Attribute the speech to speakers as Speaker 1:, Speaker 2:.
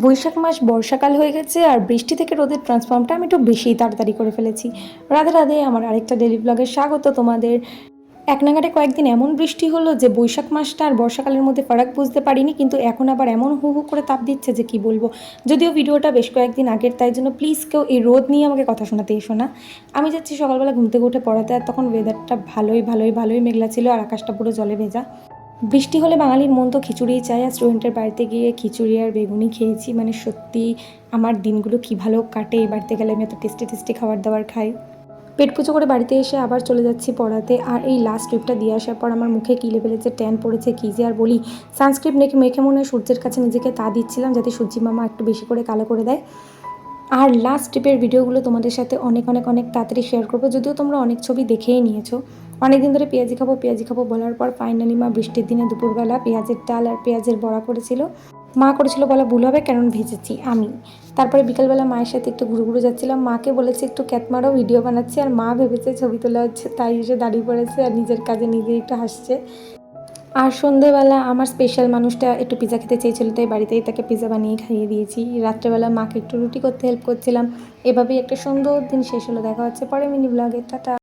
Speaker 1: বৈশাখ মাস বর্ষাকাল হয়ে গেছে আর বৃষ্টি থেকে রোদের ট্রান্সফর্মটা আমি একটু বেশিই তাড়াতাড়ি করে ফেলেছি। রাধে রাধে, আমার আরেকটা ডেলি ব্লগে স্বাগত তোমাদের। এক নাগাড়ে কয়েকদিন এমন বৃষ্টি হলো যে বৈশাখ মাসটা আর বর্ষাকালের মধ্যে ফারাক বুঝতে পারিনি, কিন্তু এখন আবার এমন হু হু করে তাপ দিচ্ছে যে কি বলবো। যদিও ভিডিওটা বেশ কয়েকদিন আগের, তাই জন্য প্লিজ কেউ এই রোদ নিয়ে আমাকে কথা শোনাতে এসো না। আমি যাচ্ছি সকালবেলা ঘুম থেকে উঠে পড়াতে, আর তখন ওয়েদারটা ভালোই মেঘলা ছিল আর আকাশটা পুরো জলে ভেজা। বৃষ্টি হলে বাঙালির মন তো খিচুড়িই চাই, আর স্টুডেন্টের বাড়িতে গিয়ে খিচুড়ি আর বেগুনি খেয়েছি। মানে সত্যি আমার দিনগুলো কী ভালো কাটে। এই বাড়িতে গেলে আমি এত টেস্টি টেস্টি খাবার দাবার খাই। পেট পুজো করে বাড়িতে এসে আবার চলে যাচ্ছি পড়াতে। আর এই লাস্ট ট্রিপটা দিয়ে আসার পর আমার মুখে কী লেভেলের যে ট্যান পড়েছে কী যে আর বলি। সানস্ক্রিন মেখে মেখে মনে হয় সূর্যের কাছে নিজেকে তা দিচ্ছিলাম যাতে সূর্যি মামা একটু বেশি করে কালো করে দেয়। আর লাস্ট ট্রিপের ভিডিওগুলো তোমাদের সাথে অনেক তাড়াতাড়ি শেয়ার করবো, যদিও তোমরা অনেক ছবি দেখেই নিয়েছো। অনেক দিন ধরে পেঁয়াজি খাবো বলার পর ফাইনালি মা বৃষ্টির দিনে দুপুরবেলা পেঁয়াজের ডাল আর পেঁয়াজের বড়া করেছিল। মা করেছিল বলা ভুল হবে, কারণ ভেজেছি আমি। তারপরে বিকালবেলা মায়ের সাথে একটু ঘুরু যাচ্ছিলাম, মাকে বলেছি একটু ক্যাটমারও ভিডিও বানাচ্ছি, আর মা ভেবেছে ছবি তোলা হচ্ছে, তাই এসে দাঁড়িয়ে পড়েছে আর নিজের কাজে নিজে একটু হাসছে। আর সন্ধেবেলা আমার স্পেশাল মানুষটা একটু পিৎজা খেতে চেয়েছিল, তাই বাড়িতেই তাকে পিৎজা বানিয়ে খাইয়ে দিয়েছি। রাত্রেবেলা মাকে একটু রুটি করতে হেল্প করছিলাম। এভাবেই একটা সুন্দর দিন শেষ হলো। দেখা হচ্ছে পরে মিনি ব্লগে। টাটা।